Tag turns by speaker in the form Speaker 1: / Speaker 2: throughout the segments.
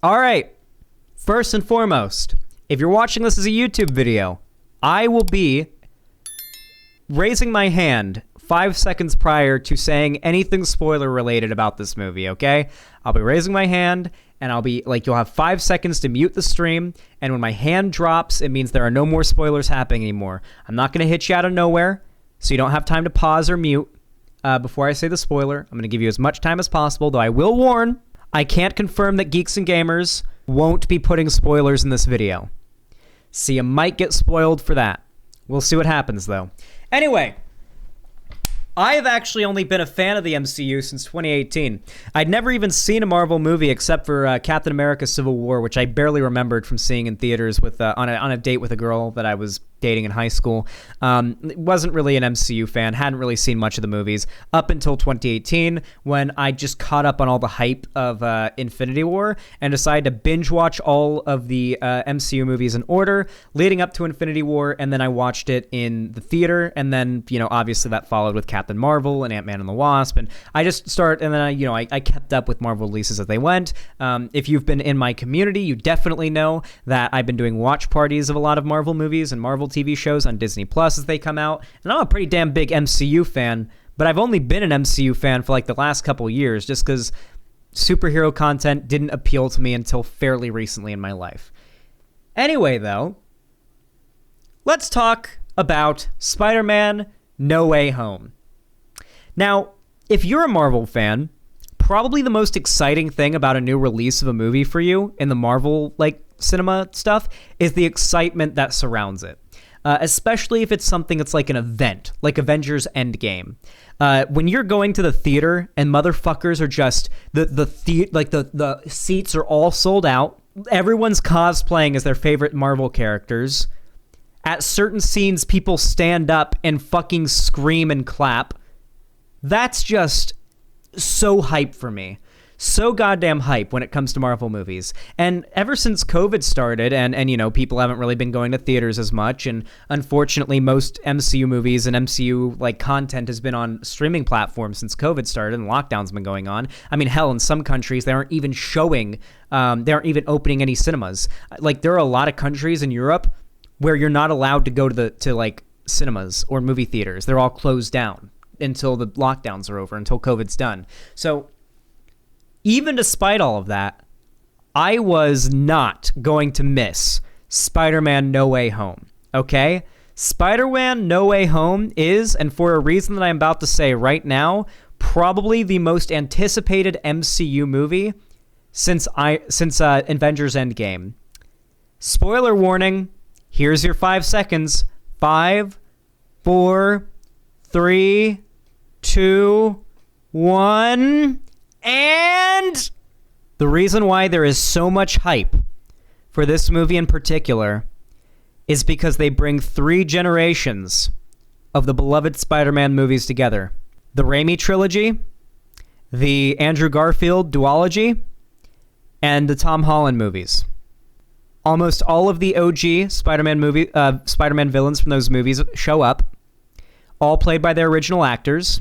Speaker 1: All right. First and foremost, if you're watching this as a YouTube video, I will be raising my hand 5 seconds prior to saying anything spoiler related about this movie, okay? I'll be raising my hand and I'll be like, you'll have 5 seconds to mute the stream. And when my hand drops, it means there are no more spoilers happening anymore. I'm not going to hit you out of nowhere, so you don't have time to pause or mute before I say the spoiler. I'm going to give you as much time as possible, though I will warn, I can't confirm that Geeks and Gamers won't be putting spoilers in this video. So you might get spoiled for that. We'll see what happens, though. Anyway, I have actually only been a fan of the MCU since 2018. I'd never even seen a Marvel movie except for Captain America Civil War, which I barely remembered from seeing in theaters with on a date with a girl that I was dating in high school. Wasn't really an MCU fan, hadn't really seen much of the movies up until 2018 when I just caught up on all the hype of Infinity War and decided to binge watch all of the MCU movies in order leading up to Infinity War, and then I watched it in the theater, and then, you know, obviously that followed with Captain Marvel and Ant-Man and the Wasp, and I just started, and then I kept up with Marvel releases as they went. If you've been in my community, you definitely know that I've been doing watch parties of a lot of Marvel movies and Marvel TV shows on Disney Plus as they come out, and I'm a pretty damn big MCU fan, but I've only been an MCU fan for like the last couple years just because superhero content didn't appeal to me until fairly recently in my life. Anyway, though, let's talk about Spider-Man No Way Home. Now, if you're a Marvel fan, probably the most exciting thing about a new release of a movie for you in the Marvel cinema stuff is the excitement that surrounds it. Especially if it's something that's like an event, like Avengers Endgame. When you're going to the theater and motherfuckers are just the seats are all sold out. Everyone's cosplaying as their favorite Marvel characters. At certain scenes, people stand up and fucking scream and clap. That's just so hype for me. So goddamn hype when it comes to Marvel movies. And ever since COVID started, and you know, people haven't really been going to theaters as much, and unfortunately most MCU movies and MCU content has been on streaming platforms since COVID started and lockdown's been going on. I mean, hell, in some countries they aren't even showing, they aren't even opening any cinemas. Like, there are a lot of countries in Europe where you're not allowed to go to cinemas or movie theaters. They're all closed down until the lockdowns are over, until COVID's done. So even despite all of that, I was not going to miss Spider-Man No Way Home, okay? Spider-Man No Way Home is, and for a reason that I'm about to say right now, probably the most anticipated MCU movie since Avengers Endgame. Spoiler warning, here's your 5 seconds. 5, 4, 3, 2, 1... And the reason why there is so much hype for this movie in particular is because they bring 3 generations of the beloved Spider-Man movies together. The Raimi trilogy, the Andrew Garfield duology, and the Tom Holland movies. Almost all of the OG Spider-Man villains from those movies show up, all played by their original actors.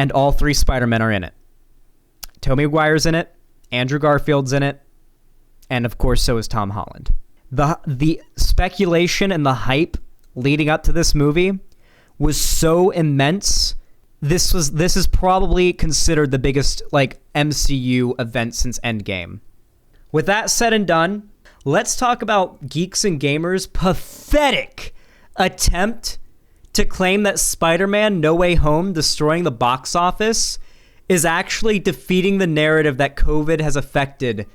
Speaker 1: And all 3 Spider-Men are in it. Tobey Maguire's in it, Andrew Garfield's in it, and of course so is Tom Holland. The speculation and the hype leading up to this movie was so immense. This is probably considered the biggest MCU event since Endgame. With that said and done, let's talk about Geeks and Gamers' pathetic attempt to claim that Spider-Man No Way Home destroying the box office is actually defeating the narrative that COVID has affected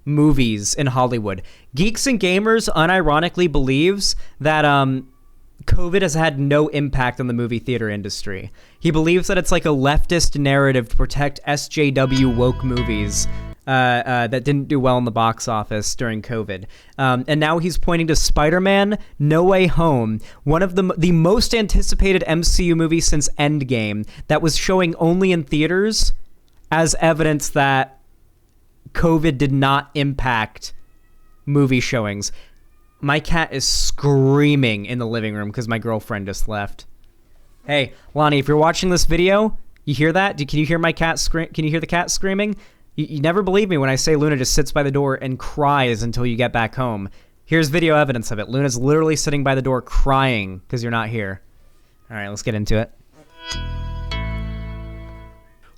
Speaker 1: movies in Hollywood. Geeks and Gamers unironically believes that COVID has had no impact on the movie theater industry. He believes that it's like a leftist narrative to protect SJW woke movies that didn't do well in the box office during COVID. And now he's pointing to Spider-Man No Way Home, one of the most anticipated MCU movies since Endgame, that was showing only in theaters, as evidence that COVID did not impact movie showings. My cat is screaming in the living room because my girlfriend just left. Hey, Lonnie, if you're watching this video, you hear that? Can you hear my cat scream? Can you hear the cat screaming? You never believe me when I say Luna just sits by the door and cries until you get back home. Here's video evidence of it. Luna's literally sitting by the door crying because you're not here. All right, let's get into it.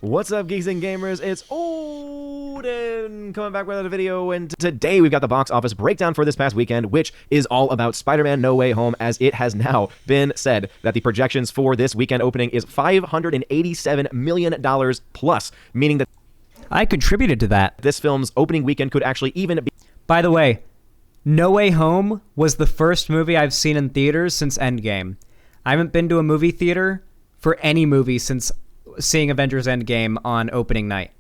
Speaker 2: What's up, geeks and gamers? It's Odin coming back with another video, and today we've got the box office breakdown for this past weekend, which is all about Spider-Man No Way Home, as it has now been said that the projections for this weekend opening is $587 million plus, meaning that
Speaker 1: I contributed to that.
Speaker 2: This film's opening weekend could actually even be...
Speaker 1: By the way, No Way Home was the first movie I've seen in theaters since Endgame. I haven't been to a movie theater for any movie since seeing Avengers Endgame on opening night.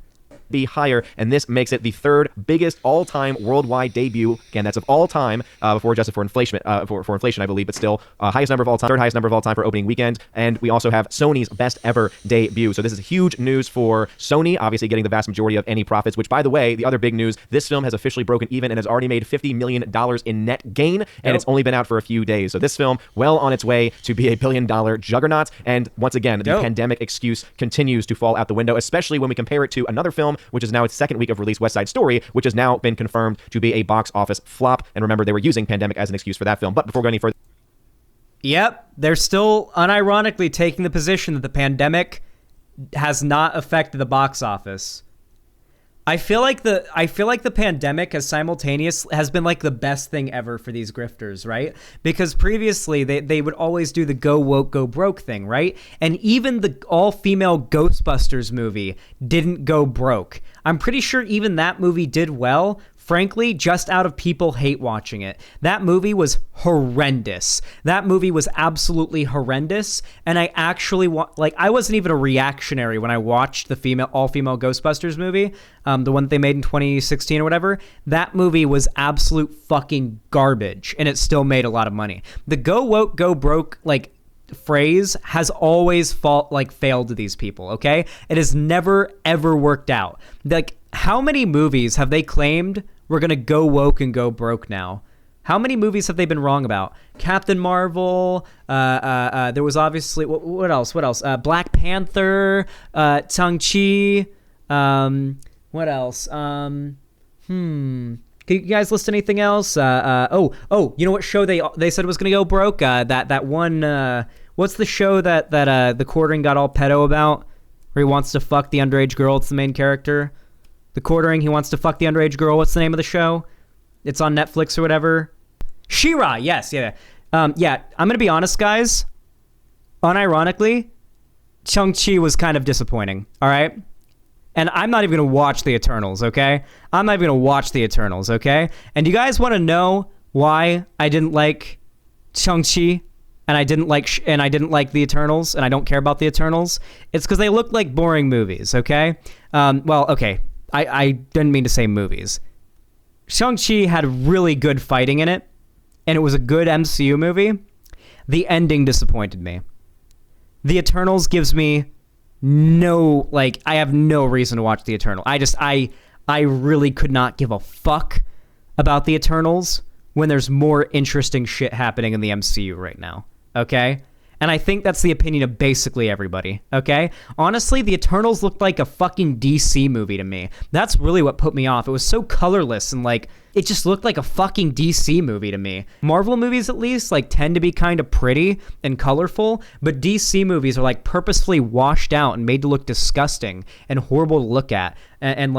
Speaker 2: Be higher, and this makes it the third biggest all-time worldwide debut. Again, that's of all time, before adjusted for inflation, for inflation, I believe, but still highest number of all time, third highest number of all time for opening weekend. And we also have Sony's best ever debut. So this is huge news for Sony, obviously getting the vast majority of any profits. Which, by the way, the other big news: this film has officially broken even and has already made $50 million in net gain, and it's only been out for a few days. So this film, well on its way to be a billion-dollar juggernaut. And once again, the pandemic excuse continues to fall out the window, especially when we compare it to another film, which is now its second week of release, West Side Story, which has now been confirmed to be a box office flop. And remember, they were using pandemic as an excuse for that film. But before going any further...
Speaker 1: Yep, they're still unironically taking the position that the pandemic has not affected the box office. I feel like the pandemic has been like the best thing ever for these grifters, right? Because previously they would always do the go woke, go broke thing, right? And even the all-female Ghostbusters movie didn't go broke. I'm pretty sure even that movie did well, frankly, just out of people hate watching it. That movie was horrendous. That movie was absolutely horrendous. And I actually I wasn't even a reactionary when I watched the all-female Ghostbusters movie, the one that they made in 2016 or whatever. That movie was absolute fucking garbage, and it still made a lot of money. The go woke, go broke, phrase has always failed to these people, okay? It has never ever worked out. How many movies have they claimed we're gonna go woke and go broke now? How many movies have they been wrong about? Captain Marvel, there was obviously what else? Black Panther, Shang-Chi, what else? Can you guys list anything else? You know what show they said was gonna go broke? That one. What's the show that the Quartering got all pedo about, where he wants to fuck the underage girl? It's the main character. The Quartering, he wants to fuck the underage girl. What's the name of the show? It's on Netflix or whatever. She-Ra, yes, yeah. I'm gonna be honest, guys. Unironically, Shang-Chi was kind of disappointing. All right. And I'm not even going to watch the Eternals, okay? I'm not even going to watch the Eternals, okay? And you guys want to know why I didn't like Shang-Chi and I didn't like the Eternals and I don't care about the Eternals? It's because they look like boring movies, okay? Okay. I didn't mean to say movies. Shang-Chi had really good fighting in it, and it was a good MCU movie. The ending disappointed me. The Eternals gives me I have no reason to watch The Eternal. I really could not give a fuck about The Eternals when there's more interesting shit happening in the MCU right now, okay? And I think that's the opinion of basically everybody, okay? Honestly, The Eternals looked like a fucking DC movie to me. That's really what put me off. It was so colorless and it just looked like a fucking DC movie to me. Marvel movies, at least, tend to be kind of pretty and colorful, but DC movies are purposefully washed out and made to look disgusting and horrible to look at. And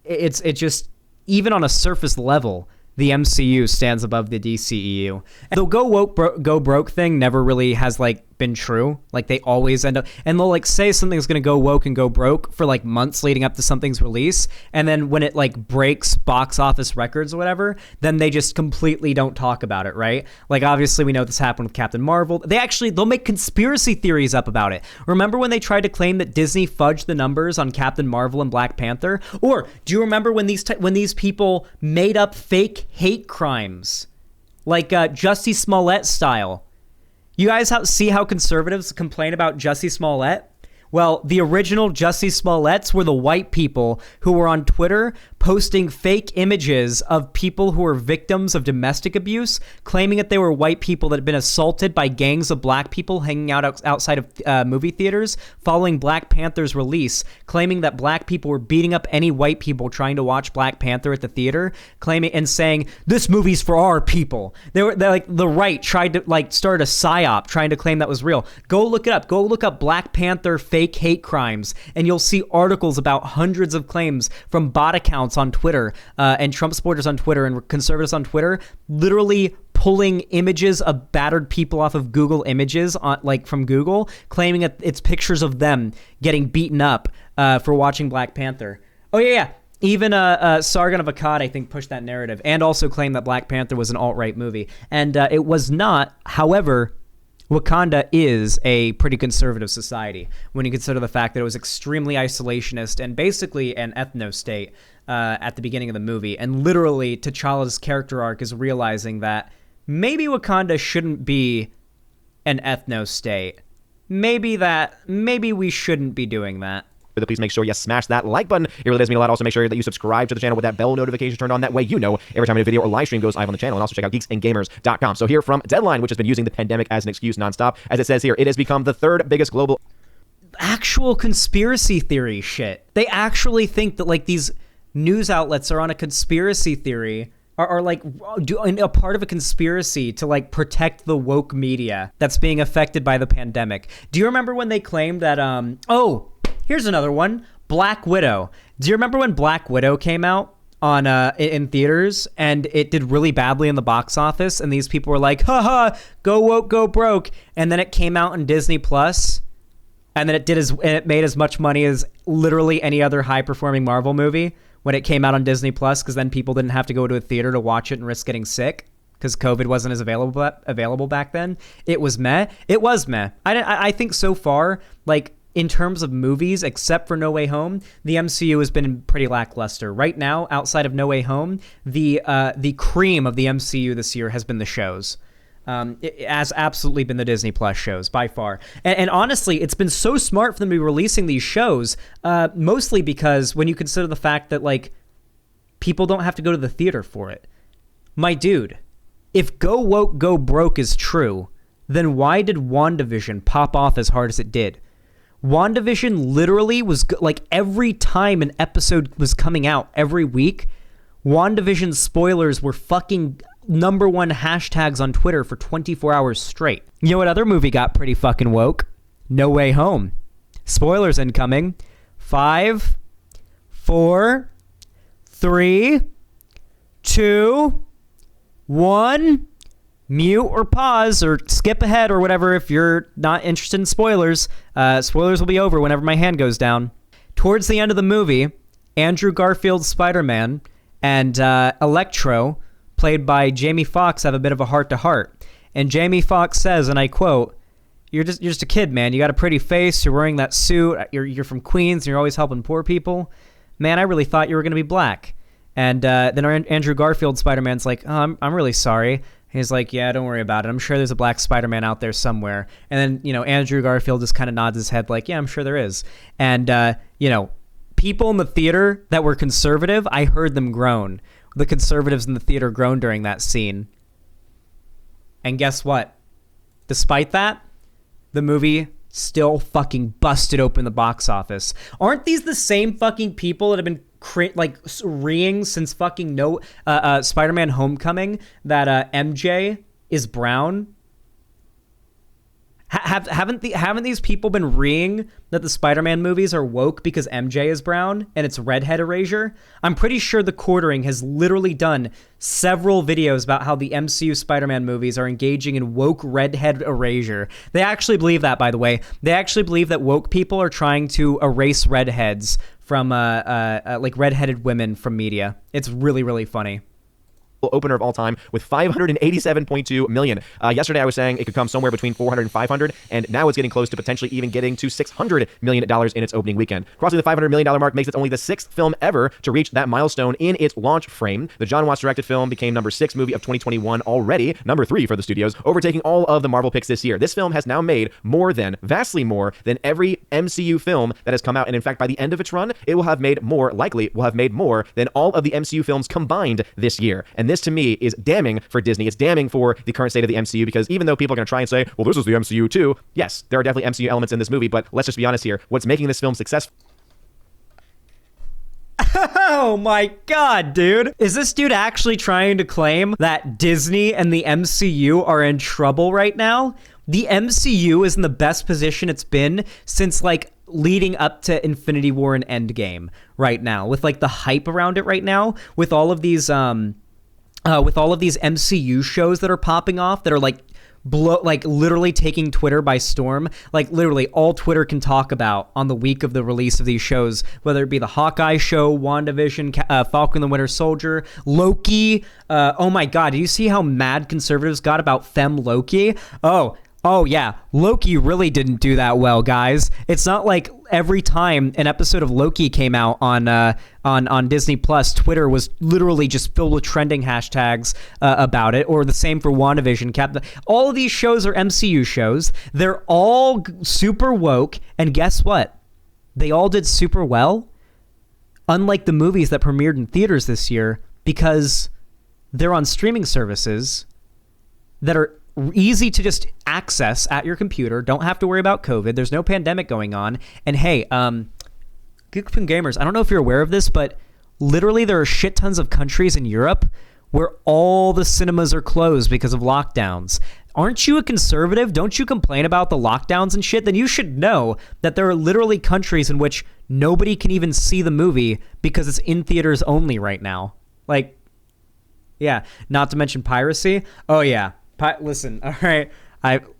Speaker 1: it's just, even on a surface level, the MCU stands above the DCEU. The go woke, go broke thing never really has been true. They always end up, and they'll say something's gonna go woke and go broke for months leading up to something's release, and then when it breaks box office records or whatever, then they just completely don't talk about it, right? Obviously we know this happened with Captain Marvel. They'll make conspiracy theories up about it. Remember when they tried to claim that Disney fudged the numbers on Captain Marvel and Black Panther? Or do you remember when these people made up fake hate crimes, Jussie Smollett style? You guys see how conservatives complain about Jussie Smollett? Well, the original Jussie Smolletts were the white people who were on Twitter posting fake images of people who were victims of domestic abuse, claiming that they were white people that had been assaulted by gangs of black people hanging out outside of movie theaters following Black Panther's release, claiming that black people were beating up any white people trying to watch Black Panther at the theater, claiming and saying, this movie's for our people. They're like, the right tried to like start a psyop trying to claim that was real. Go look it up. Go look up Black Panther fake hate crimes, and you'll see articles about hundreds of claims from bot accounts on Twitter and Trump supporters on Twitter and conservatives on Twitter, literally pulling images of battered people off of Google Images, from Google, claiming that it's pictures of them getting beaten up for watching Black Panther. Oh yeah. Even Sargon of Akkad, I think, pushed that narrative and also claimed that Black Panther was an alt-right movie. And it was not. However, Wakanda is a pretty conservative society when you consider the fact that it was extremely isolationist and basically an ethno-state at the beginning of the movie. And literally, T'Challa's character arc is realizing that maybe Wakanda shouldn't be an ethno-state. Maybe we shouldn't be doing that.
Speaker 2: Please make sure you smash that like button. It really does mean a lot. Also, make sure that you subscribe to the channel with that bell notification turned on. That way, you know every time a new video or live stream goes live on the channel. And also check out geeksandgamers.com. So here from Deadline, which has been using the pandemic as an excuse nonstop. As it says here, it has become the third biggest global...
Speaker 1: Actual conspiracy theory shit. They actually think that like these news outlets are on a conspiracy theory, are like a part of a conspiracy to like protect the woke media that's being affected by the pandemic. Do you remember when they claimed that, here's another one. Black Widow. Do you remember when Black Widow came out on in theaters and it did really badly in the box office and these people were like, haha, go woke, go broke. And then it came out on Disney Plus and then it made as much money as literally any other high performing Marvel movie when it came out on Disney Plus, because then people didn't have to go to a theater to watch it and risk getting sick because COVID wasn't as available back then. It was meh. It was meh. I think so far, like, in terms of movies, except for No Way Home, the MCU has been pretty lackluster. Right now, outside of No Way Home, the cream of the MCU this year has been the shows. It has absolutely been the Disney Plus shows by far. And honestly, it's been so smart for them to be releasing these shows, mostly because when you consider the fact that, like, people don't have to go to the theater for it. My dude, if go woke, go broke is true, then why did WandaVision pop off as hard as it did? WandaVision literally was like every time an episode was coming out every week, WandaVision spoilers were fucking #1 hashtags on Twitter for 24 hours straight. You know what other movie got pretty fucking woke? No Way Home. Spoilers incoming. 5, 4, 3, 2, 1. Mute or pause or skip ahead or whatever if you're not interested in spoilers. Spoilers will be over whenever my hand goes down. Towards the end of the movie, Andrew Garfield's Spider-Man and Electro, played by Jamie Foxx, have a bit of a heart-to-heart. And Jamie Foxx says, and I quote, you're just a kid, man. You got a pretty face. You're wearing that suit. You're from Queens, and you're always helping poor people. Man, I really thought you were going to be black. And then Andrew Garfield Spider-Man's like, oh, I'm really sorry. He's like, yeah, don't worry about it. I'm sure there's a black Spider-Man out there somewhere. And then, Andrew Garfield just kind of nods his head like, yeah, I'm sure there is. And, people in the theater that were conservative, I heard them groan. The conservatives in the theater groaned during that scene. And guess what? Despite that, the movie still fucking busted open the box office. Aren't these the same fucking people that have been reeing since fucking Spider-Man Homecoming that MJ is brown? Haven't these people been reeing that the Spider-Man movies are woke because MJ is brown and it's redhead erasure? I'm pretty sure The Quartering has literally done several videos about how the MCU Spider-Man movies are engaging in woke redhead erasure. They actually believe that, by the way. They actually believe that woke people are trying to erase redheads from like redheaded women from media. It's really, really funny.
Speaker 2: opener of all time with 587.2 million. Yesterday I was saying it could come somewhere between 400 and 500, and now it's getting close to potentially even getting to $600 million in its opening weekend. Crossing the $500 million mark makes it only the 6th film ever to reach that milestone in its launch frame. The John Watts directed film became number 6 movie of 2021 already, number 3 for the studios, overtaking all of the Marvel picks this year. This film has now made vastly more than every MCU film that has come out, and in fact by the end of its run, it will have made more than all of the MCU films combined this year. And this to me is damning for Disney. It's damning for the current state of the MCU, because even though people are going to try and say, well, this is the MCU too, yes, there are definitely MCU elements in this movie, but let's just be honest here. What's making this film successful?
Speaker 1: Oh my god, dude. Is this dude actually trying to claim that Disney and the MCU are in trouble right now? The MCU is in the best position it's been since, like, leading up to Infinity War and Endgame right now, with, like, the hype around it right now, with all of these MCU shows that are popping off that are, like, literally taking Twitter by storm. Like, literally all Twitter can talk about on the week of the release of these shows, whether it be the Hawkeye show, WandaVision, Falcon the Winter Soldier, Loki. Oh my god, did you see how mad conservatives got about Femme Loki? Oh yeah, Loki really didn't do that well, guys. It's not like every time an episode of Loki came out on Disney Plus, Twitter was literally just filled with trending hashtags about it, or the same for WandaVision. All of these shows are MCU shows. They're all super woke, and guess what? They all did super well, unlike the movies that premiered in theaters this year, because they're on streaming services that are easy to just access at your computer. Don't have to worry about COVID. There's no pandemic going on. And hey, Geeks and Gamers, I don't know if you're aware of this, but literally there are shit tons of countries in Europe where all the cinemas are closed because of lockdowns. Aren't you a conservative? Don't you complain about the lockdowns and shit? Then you should know that there are literally countries in which nobody can even see the movie because it's in theaters only right now. Like, yeah, not to mention piracy. Oh yeah. Listen, all right.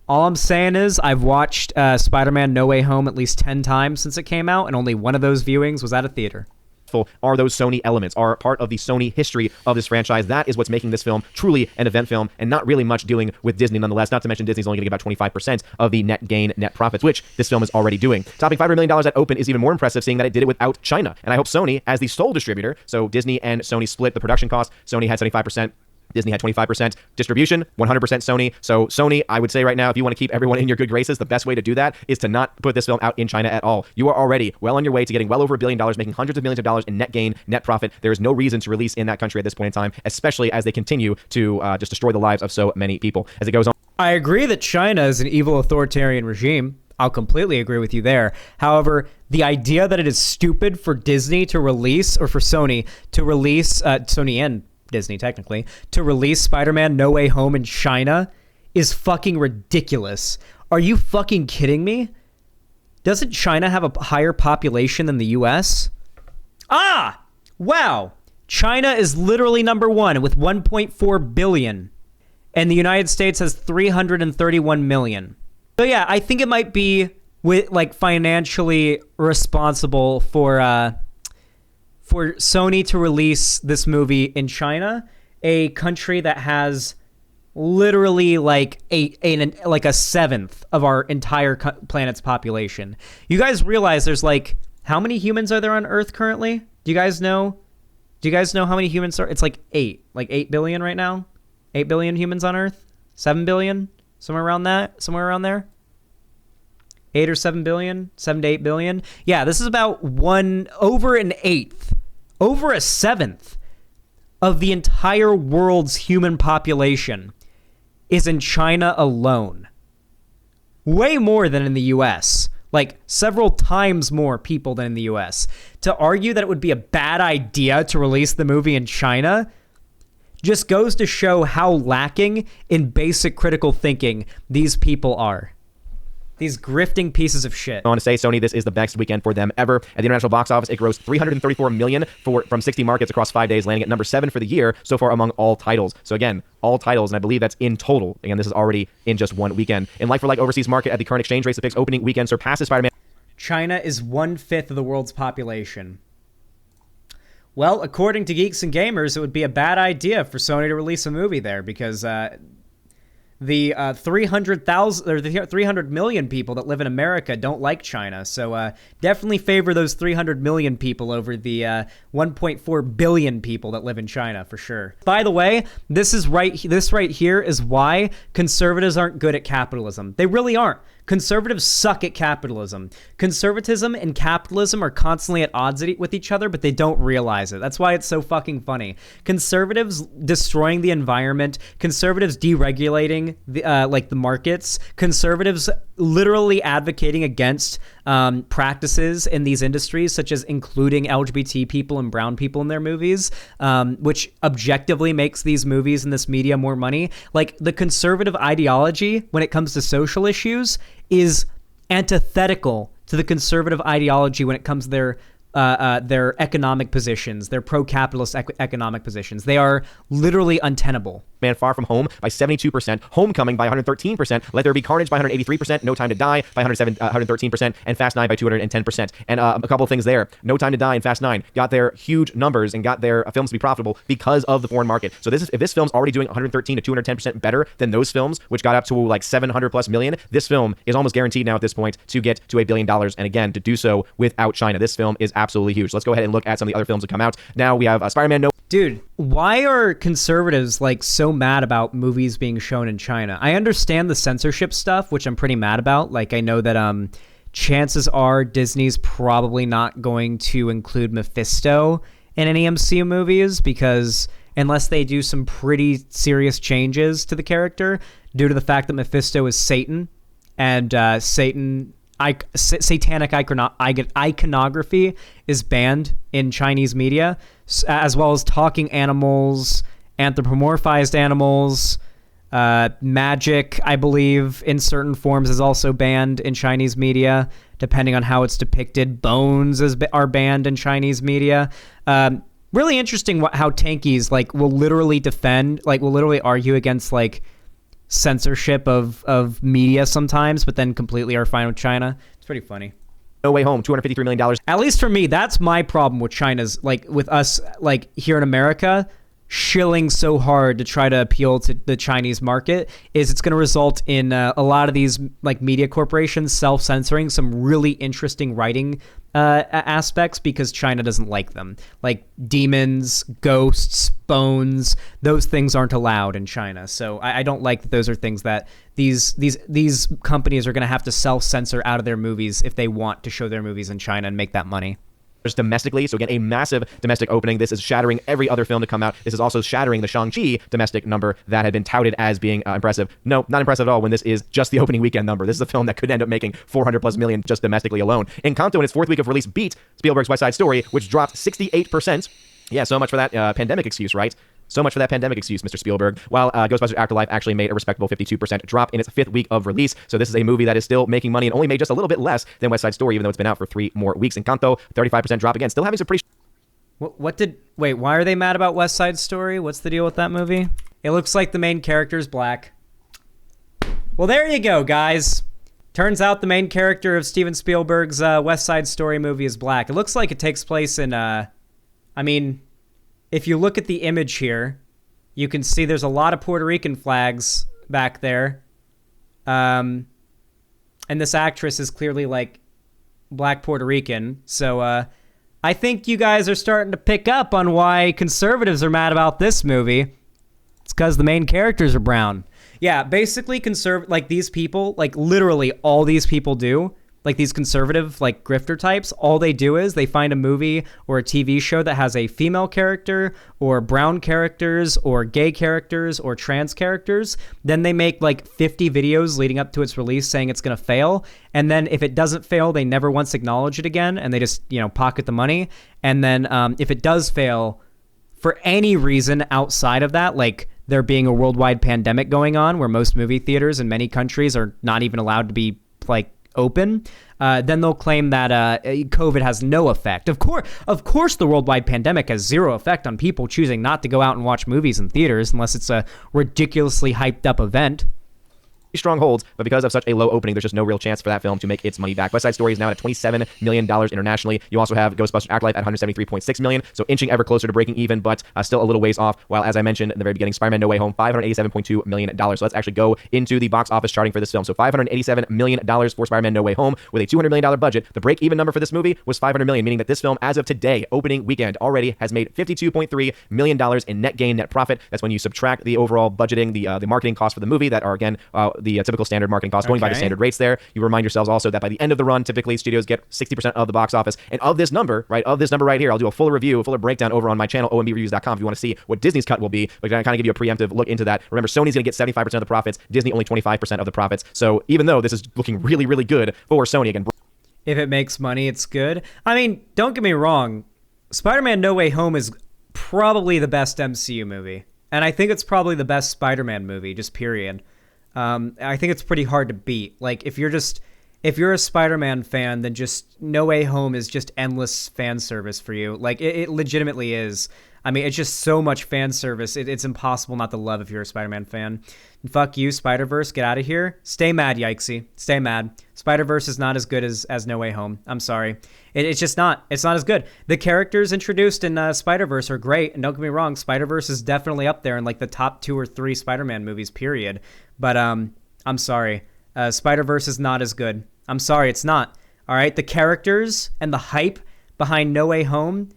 Speaker 1: All I'm saying is I've watched Spider-Man No Way Home at least 10 times since it came out, and only one of those viewings was at a theater.
Speaker 2: Are those Sony elements, are part of the Sony history of this franchise. That is what's making this film truly an event film, and not really much dealing with Disney nonetheless. Not to mention Disney's only going to get about 25% of the net profits, which this film is already doing. Topping $500 million at open is even more impressive, seeing that it did it without China. And I hope Sony, as the sole distributor, so Disney and Sony split the production costs. Sony had 75%. Disney had 25%. Distribution, 100% Sony. So Sony, I would say right now, if you want to keep everyone in your good graces, the best way to do that is to not put this film out in China at all. You are already well on your way to getting well over $1 billion, making hundreds of millions of dollars in net gain, net profit. There is no reason to release in that country at this point in time, especially as they continue to just destroy the lives of so many people. As it goes on.
Speaker 1: I agree that China is an evil authoritarian regime. I'll completely agree with you there. However, the idea that it is stupid for Disney to release, or for Sony to release, Sony and Disney technically, to release Spider-Man No Way Home in China is fucking ridiculous. Are you fucking kidding me? Doesn't China have a higher population than the US? Wow. China is literally number one with 1.4 billion. And the United States has 331 million. So yeah, I think it might be financially responsible for Sony to release this movie in China, a country that has literally like a seventh of our entire planet's population. You guys realize there's like, how many humans are there on Earth currently? Do you guys know how many humans are? It's like 8 billion right now. 8 billion humans on Earth. 7 billion, somewhere around there. 8 or 7 billion, 7 to 8 billion. Yeah, this is about over an eighth, over a seventh of the entire world's human population is in China alone. Way more than in the US. Like several times more people than in the US. To argue that it would be a bad idea to release the movie in China just goes to show how lacking in basic critical thinking these people are. These grifting pieces of shit.
Speaker 2: I want to say, Sony, this is the best weekend for them ever. At the international box office, it grossed $334 million from 60 markets across 5 days, landing at number 7 for the year so far among all titles. So again, all titles, and I believe that's in total. Again, this is already in just one weekend. In like-for-like overseas market, at the current exchange rates, the Pix opening weekend surpasses Spider-Man.
Speaker 1: China is 1/5 of the world's population. Well, according to Geeks and Gamers, it would be a bad idea for Sony to release a movie there because the 300,000 or the 300 million people that live in America don't like China. So definitely favor those 300 million people over the 1.4 billion people that live in China for sure. By the way, this right here is why conservatives aren't good at capitalism. They really aren't. Conservatives suck at capitalism. Conservatism and capitalism are constantly at odds with each other, but they don't realize it. That's why it's so fucking funny. Conservatives destroying the environment, conservatives deregulating the markets, conservatives literally advocating against practices in these industries, such as including LGBT people and brown people in their movies, which objectively makes these movies and this media more money. Like, the conservative ideology when it comes to social issues is antithetical to the conservative ideology when it comes to their economic positions, their pro-capitalist economic positions. They are literally untenable.
Speaker 2: Man Far From Home by 72%, Homecoming by 113%, Let There Be Carnage by 183%, No Time to Die by 113%, and Fast 9 by 210%. And a couple of things there. No Time to Die and Fast 9 got their huge numbers and got their films to be profitable because of the foreign market. So if this film's already doing 113 to 210% better than those films, which got up to like 700 plus million, this film is almost guaranteed now at this point to get to $1 billion. And again, to do so without China. This film is absolutely huge. Let's go ahead and look at some of the other films that come out. Now we have Spider-Man No.
Speaker 1: Dude, why are conservatives like so mad about movies being shown in China? I understand the censorship stuff, which I'm pretty mad about. Like, I know that chances are Disney's probably not going to include Mephisto in any MCU movies because unless they do some pretty serious changes to the character due to the fact that Mephisto is Satan and satanic iconography is banned in Chinese media, as well as talking animals, anthropomorphized animals, magic, I believe, in certain forms is also banned in Chinese media, depending on how it's depicted. Bones are banned in Chinese media. Really interesting how tankies will literally argue against censorship of media sometimes, but then completely are fine with China. It's pretty funny.
Speaker 2: No Way Home, $253 million.
Speaker 1: At least for me, that's my problem with China's, with us, here in America, shilling so hard to try to appeal to the Chinese market is it's going to result in a lot of these media corporations self-censoring some really interesting writing aspects because China doesn't like them. Like demons, ghosts, bones, those things aren't allowed in China. So I don't like that those are things that these companies are going to have to self-censor out of their movies if they want to show their movies in China and make that money.
Speaker 2: Domestically, so again, a massive domestic opening. This is shattering every other film to come out. This is also shattering the Shang-Chi domestic number that had been touted as being impressive. No, not impressive at all when this is just the opening weekend number. This is a film that could end up making 400 plus million just domestically alone. Encanto, in its fourth week of release, beat Spielberg's West Side Story, which dropped 68%. Yeah, so much for that pandemic excuse, right? So much for that pandemic excuse, Mr. Spielberg. While Ghostbusters Afterlife actually made a respectable 52% drop in its fifth week of release. So this is a movie that is still making money and only made just a little bit less than West Side Story, even though it's been out for 3 more weeks. Encanto, 35% drop again. Still having some pretty...
Speaker 1: Wait, why are they mad about West Side Story? What's the deal with that movie? It looks like the main character is black. Well, there you go, guys. Turns out the main character of Steven Spielberg's West Side Story movie is black. It looks like it takes place in... if you look at the image here, you can see there's a lot of Puerto Rican flags back there. And this actress is clearly black Puerto Rican. So I think you guys are starting to pick up on why conservatives are mad about this movie. It's because the main characters are brown. Yeah, basically these people, literally all these people do, these conservative, grifter types, all they do is they find a movie or a TV show that has a female character or brown characters or gay characters or trans characters. Then they make 50 videos leading up to its release saying it's going to fail. And then if it doesn't fail, they never once acknowledge it again. And they just, pocket the money. And then if it does fail for any reason outside of that, there being a worldwide pandemic going on where most movie theaters in many countries are not even allowed to be open, then they'll claim that COVID has no effect. Of course, the worldwide pandemic has zero effect on people choosing not to go out and watch movies in theaters unless it's a ridiculously hyped up event.
Speaker 2: strong holds, but because of such a low opening, there's just no real chance for that film to make its money back. West Side Story is now at $27 million internationally. You also have Ghostbusters Afterlife at $173.6 million, so inching ever closer to breaking even, but still a little ways off. While, as I mentioned in the very beginning, Spider-Man No Way Home, $587.2 million. So let's actually go into the box office charting for this film. So $587 million for Spider-Man No Way Home with a $200 million budget. The break-even number for this movie was $500 million, meaning that this film, as of today, opening weekend, already has made $52.3 million in net gain, net profit. That's when you subtract the overall budgeting, the marketing costs for the movie that are, again, the typical standard marketing costs, going by the standard rates there. You remind yourselves also that by the end of the run, typically studios get 60% of the box office. And of this number right here, I'll do a fuller review, a fuller breakdown over on my channel, ombReviews.com, if you want to see what Disney's cut will be. But I kind of give you a preemptive look into that. Remember, Sony's going to get 75% of the profits, Disney only 25% of the profits. So even though this is looking really, really good for Sony, again,
Speaker 1: if it makes money, it's good. I mean, don't get me wrong. Spider-Man No Way Home is probably the best MCU movie. And I think it's probably the best Spider-Man movie, just period. I think it's pretty hard to beat. Like, if you're a Spider-Man fan, then just No Way Home is just endless fan service for you. Like, it legitimately is. I mean, it's just so much fan service. It's impossible not to love if you're a Spider-Man fan. And fuck you, Spider-Verse. Get out of here. Stay mad, Yikesy. Stay mad. Spider-Verse is not as good as No Way Home. I'm sorry. It's just not. It's not as good. The characters introduced in Spider-Verse are great. And don't get me wrong, Spider-Verse is definitely up there in like the top 2 or 3 Spider-Man movies, period. But I'm sorry. Spider-Verse is not as good. I'm sorry, it's not. All right? The characters and the hype behind No Way Home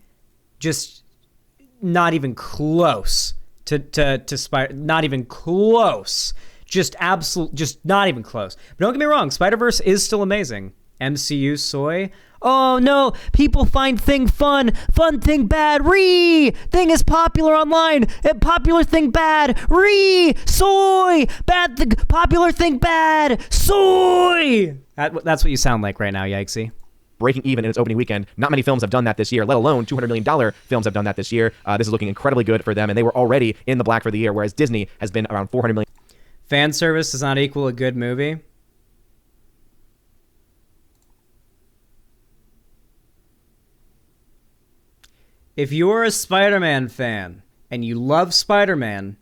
Speaker 1: just not even close to Spider. Not even close. Just not even close. But don't get me wrong, Spider-Verse is still amazing. MCU soy. Oh no, people find thing fun thing bad, thing is popular online, popular thing bad, soy, bad thing, popular thing bad, soy. That's what you sound like right now, Yikesy.
Speaker 2: Breaking even in its opening weekend. Not many films have done that this year, let alone $200 million films have done that this year. This is looking incredibly good for them, and they were already in the black for the year, whereas Disney has been around $400 million.
Speaker 1: Fan service does not equal a good movie. If you're a Spider-Man fan and you love Spider-Man,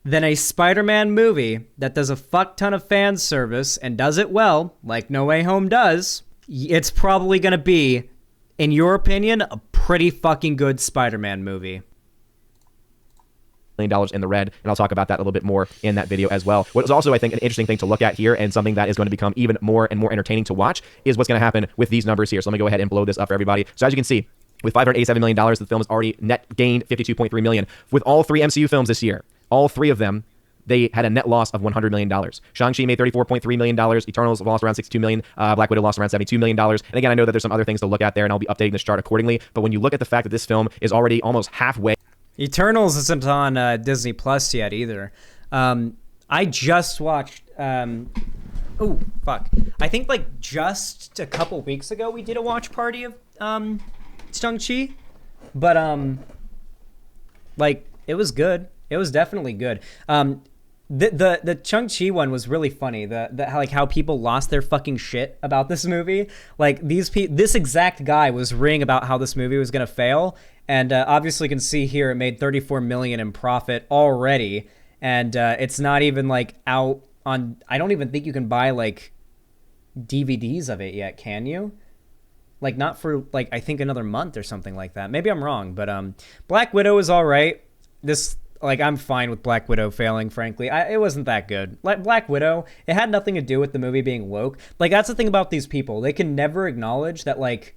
Speaker 1: then a Spider-Man movie that does a fuck ton of fan service and does it well, like No Way Home does, it's probably going to be, in your opinion, a pretty fucking good Spider-Man movie.
Speaker 2: $1 million in the red, and I'll talk about that a little bit more in that video as well. What is also, I think, an interesting thing to look at here, and something that is going to become even more and more entertaining to watch, is what's going to happen with these numbers here. So let me go ahead and blow this up for everybody. So as you can see, with $587 million, the film has already net gained $52.3 million. With all 3 MCU films this year, all 3 of them, they had a net loss of $100 million. Shang-Chi made $34.3 million. Eternals lost around $62 million. Black Widow lost around $72 million. And again, I know that there's some other things to look at there, and I'll be updating this chart accordingly. But when you look at the fact that this film is already almost halfway.
Speaker 1: Eternals isn't on Disney Plus yet either. I just watched. Oh, fuck. I think like just a couple weeks ago we did a watch party of Shang-Chi. But like it was good. It was definitely good. The Shang-Chi one was really funny. How people lost their fucking shit about this movie. Like this exact guy was ringing about how this movie was gonna fail, and obviously you can see here it made $34 million in profit already, and it's not even like out on. I don't even think you can buy like DVDs of it yet. Can you? Like not for like I think another month or something like that. Maybe I'm wrong, but Black Widow is all right. Like, I'm fine with Black Widow failing, frankly. It wasn't that good. Like, Black Widow, it had nothing to do with the movie being woke. Like, that's the thing about these people. They can never acknowledge that, like,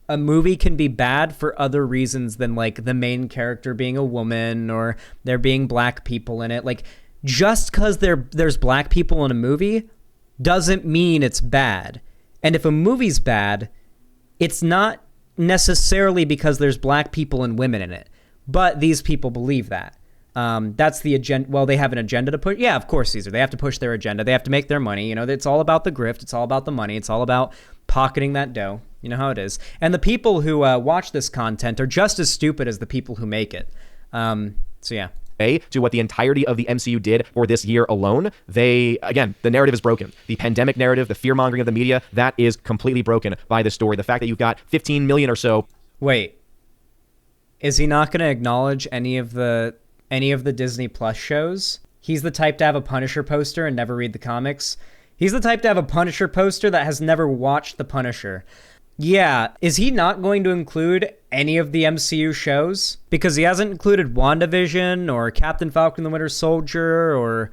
Speaker 1: a movie can be bad for other reasons than, like, the main character being a woman or there being black people in it. Like, just because there's black people in a movie doesn't mean it's bad. And if a movie's bad, it's not necessarily because there's black people and women in it. But these people believe that. That's the agenda. Well, they have an agenda to push. Yeah, of course, Caesar. They have to push their agenda. They have to make their money. You know, it's all about the grift. It's all about the money. It's all about pocketing that dough. You know how it is. And the people who watch this content are just as stupid as the people who make it. So, yeah.
Speaker 2: To what the entirety of the MCU did for this year alone, the narrative is broken. The pandemic narrative, the fear-mongering of the media, that is completely broken by this story. The fact that you've got 15 million or so.
Speaker 1: Wait. Is he not going to acknowledge any of the Disney Plus shows? he's the type to have a Punisher poster and never read the comics. He's the type to have a Punisher poster that has never watched The Punisher. Yeah, is he not going to include any of the MCU shows? Because he hasn't included WandaVision or Captain Falcon the Winter Soldier or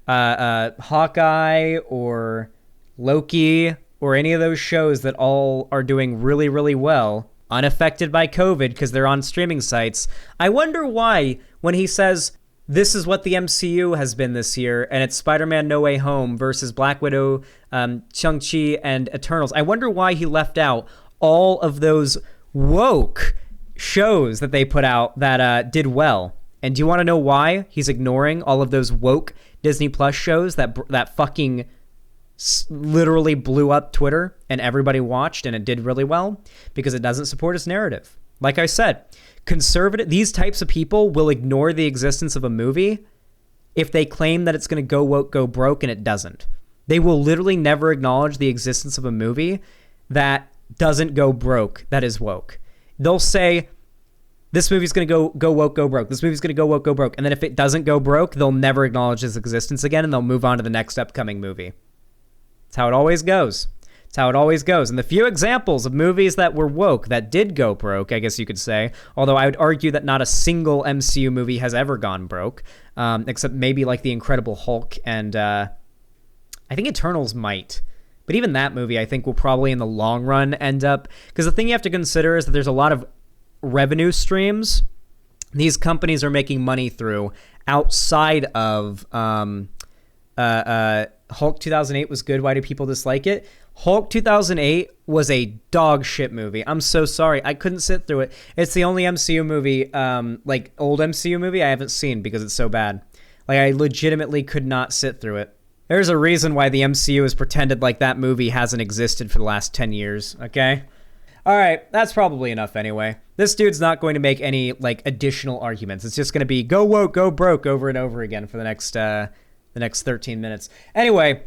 Speaker 1: Hawkeye or Loki or any of those shows that all are doing really, really well, unaffected by COVID because they're on streaming sites. I wonder why, when he says, this is what the MCU has been this year, and it's Spider-Man No Way Home versus Black Widow, Shang-Chi, and Eternals. I wonder why he left out all of those woke shows that they put out that did well. And do you want to know why he's ignoring all of those woke Disney Plus shows that fucking literally blew up Twitter and everybody watched and it did really well? Because it doesn't support his narrative. Like I said, these types of people will ignore the existence of a movie if they claim that it's going to go woke, go broke, and it doesn't. They will literally never acknowledge the existence of a movie that doesn't go broke, that is woke. They'll say, this movie's going to go woke, go broke. This movie's going to go woke, go broke. And then if it doesn't go broke, they'll never acknowledge its existence again, and they'll move on to the next upcoming movie. That's how it always goes. It's how it always goes. And the few examples of movies that were woke, that did go broke, I guess you could say, although I would argue that not a single MCU movie has ever gone broke, except maybe like The Incredible Hulk and I think Eternals might. But even that movie, I think, will probably in the long run end up... Because the thing you have to consider is that there's a lot of revenue streams these companies are making money through outside of... Hulk 2008 was good. Why do people dislike it? Hulk 2008 was a dog shit movie. I'm so sorry. I couldn't sit through it. It's the only MCU movie, like old MCU movie I haven't seen because it's so bad. Like, I legitimately could not sit through it. There's a reason why the MCU has pretended like that movie hasn't existed for the last 10 years, okay? All right, that's probably enough anyway. This dude's not going to make any, like, additional arguments. It's just going to be go woke, go broke over and over again for the next 13 minutes. Anyway,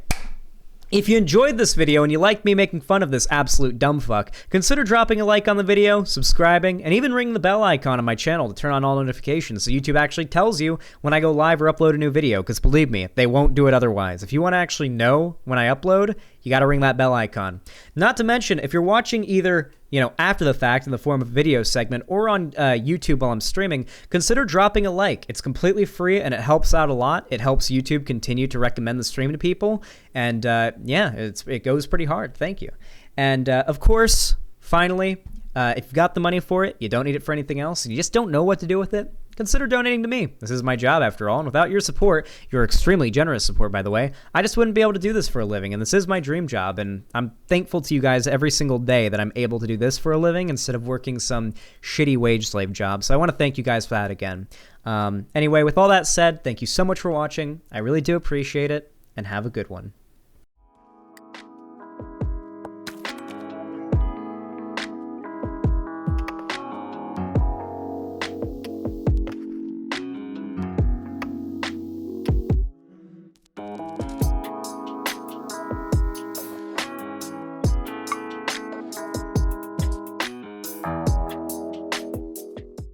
Speaker 1: if you enjoyed this video and you like me making fun of this absolute dumb fuck, consider dropping a like on the video, subscribing, and even ringing the bell icon on my channel to turn on all notifications so YouTube actually tells you when I go live or upload a new video, because believe me, they won't do it otherwise. If you want to actually know when I upload, you got to ring that bell icon. Not to mention, if you're watching either, after the fact in the form of a video segment or on YouTube while I'm streaming, consider dropping a like. It's completely free and it helps out a lot. It helps YouTube continue to recommend the stream to people. And it goes pretty hard. Thank you. And of course, finally, if you've got the money for it, you don't need it for anything else, and you just don't know what to do with it, consider donating to me. This is my job after all, and without your support, your extremely generous support, by the way, I just wouldn't be able to do this for a living, and this is my dream job, and I'm thankful to you guys every single day that I'm able to do this for a living instead of working some shitty wage slave job, so I want to thank you guys for that again. Anyway, with all that said, thank you so much for watching. I really do appreciate it, and have a good one.